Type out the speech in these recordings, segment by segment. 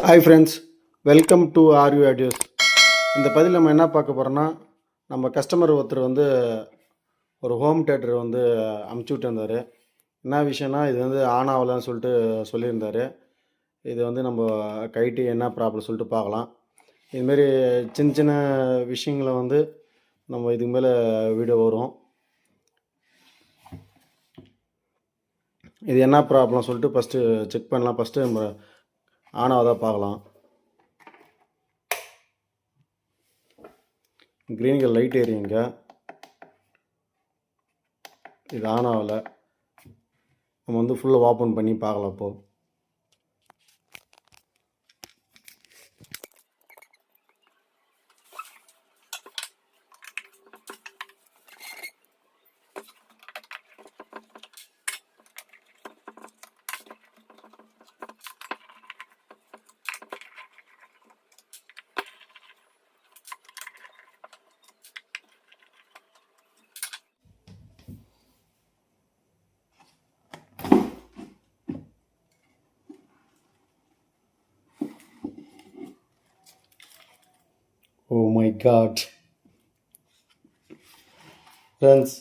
Hi friends, welcome to ஆர்யூ ஆடியோஸ். இந்த பதில் நம்ம என்ன பார்க்க போகிறோன்னா, நம்ம கஸ்டமர் ஒருத்தர் வந்து ஒரு ஹோம் தேட்டர் வந்து அமுச்சு விட்டுருந்தார். என்ன விஷயம்னா, இது வந்து ஆன் ஆகலைன்னு சொல்லிட்டு சொல்லியிருந்தார். இது வந்து நம்ம கைட்டு என்ன ப்ராப்ளம் சொல்லிட்டு பார்க்கலாம். இதுமாரி சின்ன சின்ன விஷயங்களை வந்து நம்ம இதுக்கு மேலே வீடியோ வரும். இது என்ன ப்ராப்ளம் சொல்லிட்டு ஃபஸ்ட்டு செக் பண்ணலாம். ஃபஸ்ட்டு நம்ம ஆன் ஆகுதா பார்க்கலாம். க்ரீன் கலர் லைட் எரியுங்க, இது ஆன் ஆகலை. நம்ம வந்து ஃபுல்லாக ஓப்பன் பண்ணி பார்க்கலாம். இப்போது ஓ மை காட் ஃப்ரெண்ட்ஸ்,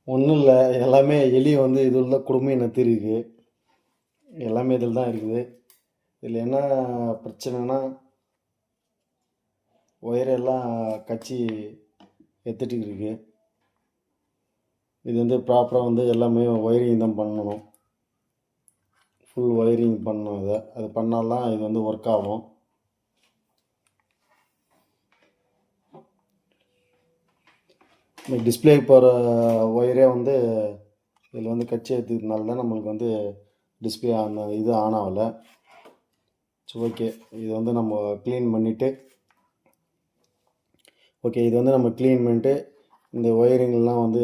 ஒன்றும் இல்லை, எல்லாமே எலி வந்து இதில் தான் குடும்பம் நத்திருக்கு. எல்லாமே இதில் தான் இருக்குது. இதில் என்ன பிரச்சனைனா, ஒயரெல்லாம் கச்சி எடுத்துட்டு இருக்கு. இது வந்து ப்ராப்பராக வந்து எல்லாமே ஒயரிங் தான் பண்ணணும். ஃபுல் ஒயரிங் பண்ணணும். அது பண்ணால்தான் இது வந்து ஒர்க் ஆகும். இந்த டிஸ்பிளே போகிற ஒயரே வந்து இதில் வந்து கச்சி ஏற்றுக்கிறதுனால தான் நம்மளுக்கு வந்து டிஸ்பிளே இது ஆன் ஆகலை. ஸோ ஓகே, இது வந்து நம்ம க்ளீன் பண்ணிவிட்டு இந்த ஒயரிங்லாம் வந்து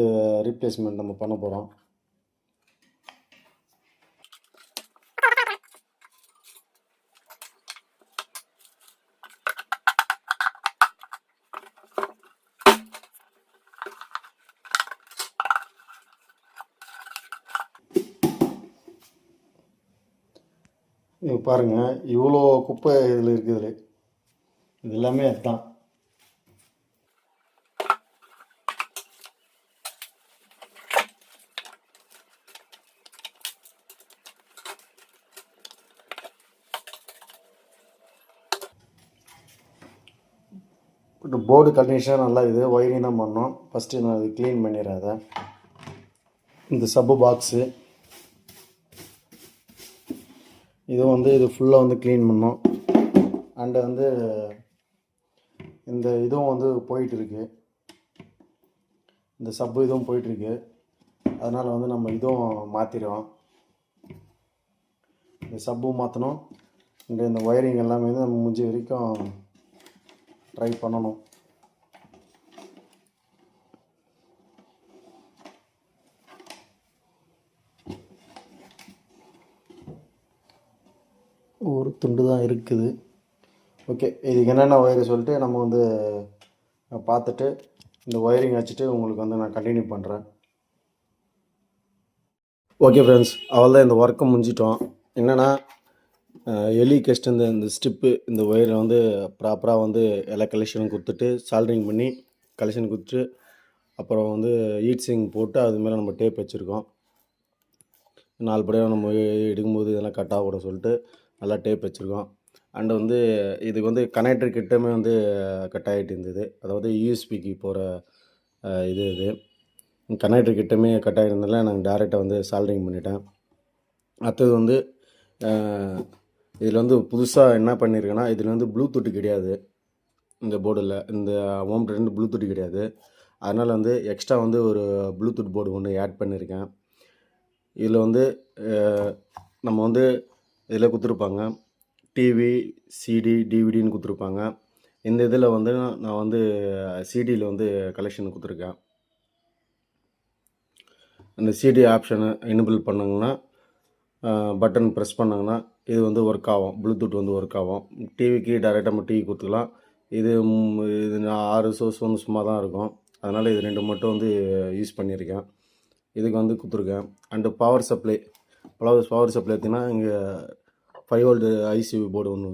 ரீப்ளேஸ்மெண்ட் நம்ம பண்ண போகிறோம். பாருங்கள், இவ்வளோ குப்பை இதில் இருக்குது. இது எல்லாமே அதுதான். போர்டு கண்டிஷன் நல்லா இது. ஒயரிங் தான் பண்ணோம். ஃபஸ்ட்டு நான் இது க்ளீன் பண்ணிடுறேன். இந்த சப்பு பாக்ஸு இதுவும் வந்து இது ஃபுல்லாக வந்து க்ளீன் பண்ணோம். அண்டு வந்து இந்த இதுவும் வந்து போயிட்டுருக்கு, இந்த சப்பு இதுவும் போயிட்டுருக்கு. அதனால் வந்து நம்ம இதுவும் மாற்றிடுவோம். இந்த சப்பும் மாற்றணும். இந்த ஒயரிங் எல்லாமே வந்து நம்ம முடிஞ்ச வரைக்கும் ட்ரை பண்ணணும். ஒரு துண்டு தான் இருக்குது. ஓகே, இதுக்கு என்னென்ன ஒயரு சொல்லிட்டு நம்ம வந்து பார்த்துட்டு இந்த ஒயரிங் வச்சுட்டு உங்களுக்கு வந்து நான் கண்டினியூ பண்ணுறேன். ஓகே ஃப்ரெண்ட்ஸ், அவ்வளோதான், இந்த ஒர்க்கை முடிஞ்சிட்டோம். என்னென்னா, எலி கெஸ்ட் இந்த ஸ்டிப்பு இந்த ஒயரை வந்து ப்ராப்பராக வந்து எல்லா கலெக்ஷனும் கொடுத்துட்டு சால்ட்ரிங் பண்ணி கலெக்ஷன் கொடுத்துட்டு அப்புறம் வந்து ஹீட் சிங் போட்டு அது மேலே நம்ம டேப் வச்சுருக்கோம். 4 படியாக நம்ம எடுக்கும்போது இதெல்லாம் கட் ஆகக்கூட சொல்லிட்டு நல்லா டேப் வச்சுருக்கோம். அண்டு வந்து இதுக்கு வந்து கனெக்டர் கிட்டமே வந்து கட் ஆகிட்டு இருந்தது. அதாவது யூஎஸ்பிக்கு போகிற இது கனெக்டர் கிட்டமே கட் ஆகிருந்ததில் நாங்கள் டேரெக்டாக வந்து சால்ட்ரிங் பண்ணிட்டேன். அடுத்தது வந்து இதில் வந்து புதுசாக என்ன பண்ணியிருக்கேன்னா, இதில் வந்து ப்ளூடூத் கிடையாது. இந்த போர்டில் இந்த ஹோம் தேட்டர் ப்ளூடூத் கிடையாது. அதனால் வந்து எக்ஸ்ட்ரா வந்து ஒரு ப்ளூடூத் போர்டு ஒன்று ஆட் பண்ணியிருக்கேன். இதில் வந்து நம்ம வந்து இதில் கொடுத்துருப்பாங்க டிவி, சிடி, டிவிடின்னு கொடுத்துருப்பாங்க. இந்த இதில் வந்து நான் வந்து சிடியில் வந்து கலெக்ஷன் கொடுத்துருக்கேன். அந்த சிடி ஆப்ஷனை எனேபிள் பண்ணிங்கன்னா பட்டன் ப்ரெஸ் பண்ணிங்கன்னா இது வந்து ஒர்க் ஆகும். ப்ளூடூத் வந்து ஒர்க் ஆகும். டிவிக்கு டைரெக்டாக நம்ம டிவி கொடுத்துக்கலாம். இது 6 சோர்ஸ் வந்து சும்மா தான் இருக்கும். அதனால் இது 2 மட்டும் வந்து யூஸ் பண்ணியிருக்கேன். இதுக்கு வந்து கொடுத்துருக்கேன். அண்டு பவர் சப்ளை பார்த்திங்கன்னா இங்கே 5 வோல்ட் ஐசி போர்டு ஒன்று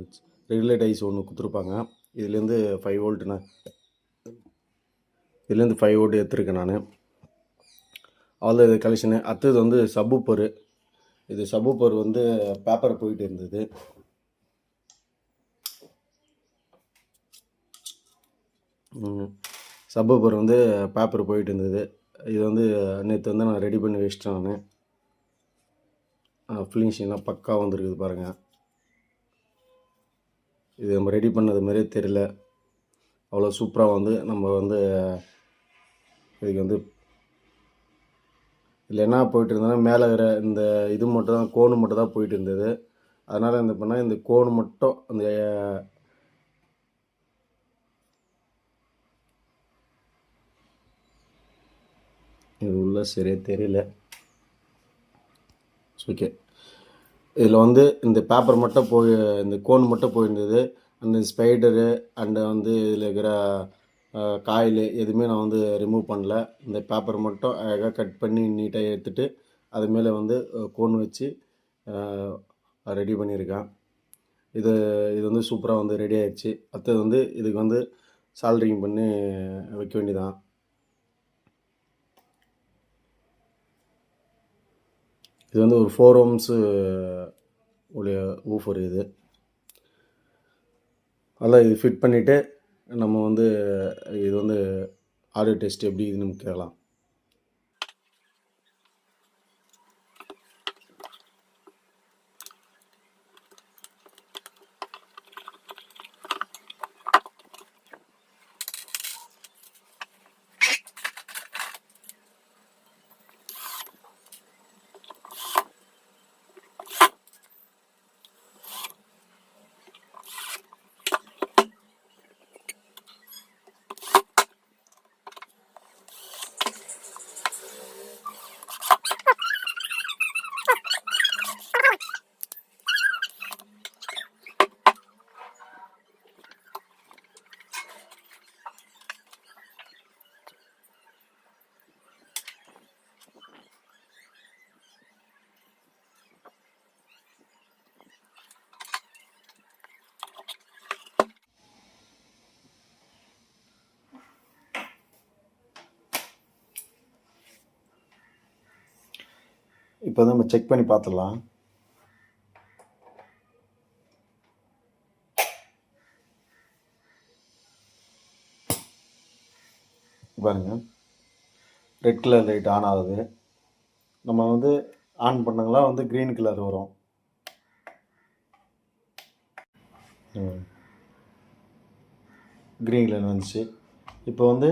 ரெகுலேட் ஐசி ஒன்று கொடுத்துருப்பாங்க. இதுலேருந்து 5 வோல்ட்டுண்ணா, இதுலேருந்து 5 வோல்ட் எடுத்துருக்கேன் நான். அவ்வளோ இது கலெக்ஷனு. அடுத்தது வந்து சப்பூப்பரு. இது சப்பூப்பர் வந்து பேப்பர் போயிட்டு இருந்தது. சப்பூப்பர் வந்து பேப்பர் போயிட்டு இருந்தது. இது வந்து நேற்று வந்து நான் ரெடி பண்ணி வச்சிட்டேன் நான். ஃபினிஷிங்லாம் பக்காவாக வந்துருக்குது பாருங்கள். இது நம்ம ரெடி பண்ணது மாதிரியே தெரியல, அவ்வளோ சூப்பராக வந்து நம்ம வந்து இதுக்கு வந்து இதில் என்ன போயிட்டு இருந்ததுன்னா, மேலே இருக்கிற இந்த இது மட்டும் தான், கோனு மட்டும் தான் போயிட்டு இருந்தது. அதனால் என்ன பண்ணால் இந்த கோனு மட்டும் அந்த இது உள்ள சரியாக தெரியல. ஓகே, இதில் வந்து இந்த பேப்பர் மட்டும் போய் இந்த கோன் மட்டும் போயிருந்தது. அந்த ஸ்பைடரு அண்டு வந்து இதில் இருக்கிற காயில் எதுவுமே நான் வந்து ரிமூவ் பண்ணல. இந்த பேப்பர் மட்டும் அழகாக கட் பண்ணி நீட்டாக எடுத்துகிட்டு அது மேலே வந்து கோன் வச்சு ரெடி பண்ணியிருக்கேன். இது வந்து சூப்பராக வந்து ரெடி ஆகிடுச்சு. அடுத்தது வந்து இதுக்கு வந்து சால்ட்ரிங் பண்ணி வைக்க வேண்டியதான். இது வந்து ஒரு 4 ohms உடைய ஊஃபர் இது. அதெல்லாம் இது ஃபிட் பண்ணிவிட்டு நம்ம வந்து இது வந்து ஆடியோ டெஸ்ட் எப்படி இதுன்னு கேட்கலாம். இப்போ நம்ம செக் பண்ணி பார்த்துடலாம். பாருங்க, ரெட் கலர் லைட் ஆன் ஆகுது. நம்ம வந்து ஆன் பண்ணங்களா வந்து க்ரீன் கலர் வரும். க்ரீன் கலர் வந்துச்சு. இப்போ வந்து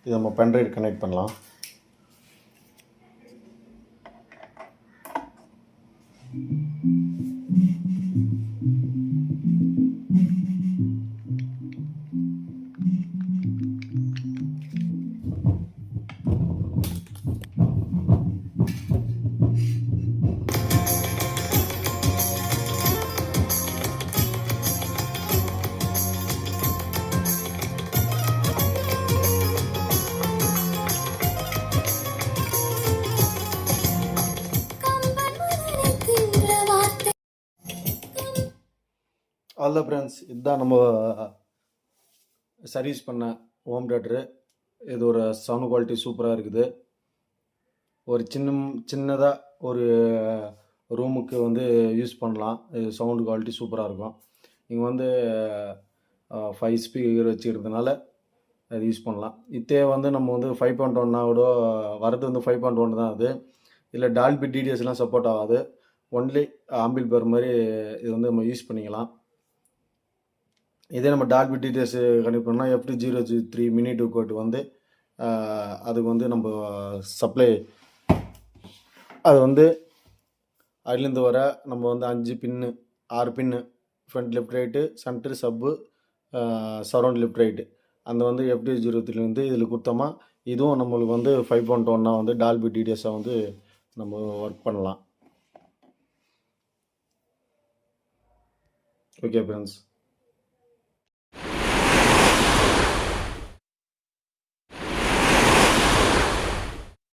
இதை நம்ம பென்ட்ரைவ் கனெக்ட் பண்ணலாம். அவ்வளோ ஃப்ரெண்ட்ஸ், இதுதான் நம்ம சர்வீஸ் பண்ண ஹோம் தியேட்டரு. இது ஒரு சவுண்ட் குவாலிட்டி சூப்பராக இருக்குது. ஒரு சின்னதாக ஒரு ரூமுக்கு வந்து யூஸ் பண்ணலாம். இது சவுண்ட் குவாலிட்டி சூப்பராக இருக்கும். இங்கே வந்து 5 ஸ்பீக்கர் வச்சுக்கிறதுனால அது யூஸ் பண்ணலாம். இதே வந்து நம்ம வந்து 5.1 கூட வரது வந்து 5.1 தான். அது இல்லை டால்பி டிடிஎஸ்லாம் சப்போர்ட் ஆகாது. ஒன்லி ஆம்பிள்பேர் மாதிரி இது வந்து நம்ம யூஸ் பண்ணிக்கலாம். இதே நம்ம டால்பி டிடிஎஸ் கனெக்ட் பண்ணால் FT003 மினி 2 கோட் வந்து அதுக்கு வந்து நம்ம சப்ளை அது வந்து அதுலேருந்து வர நம்ம வந்து 5 பின்னு 6 பின்னு ஃப்ரண்ட் லெஃப்ட் ரைட்டு சென்டர் சப்பு சரௌண்ட் லெஃப்ட் ரைட்டு அந்த வந்து FT003 வந்து இதில் கொடுத்தோமா இதுவும் நம்மளுக்கு வந்து 5.1 வந்து டால்பி டிடிஎஸ்ஸை வந்து நம்ம ஒர்க் பண்ணலாம். Okay friends.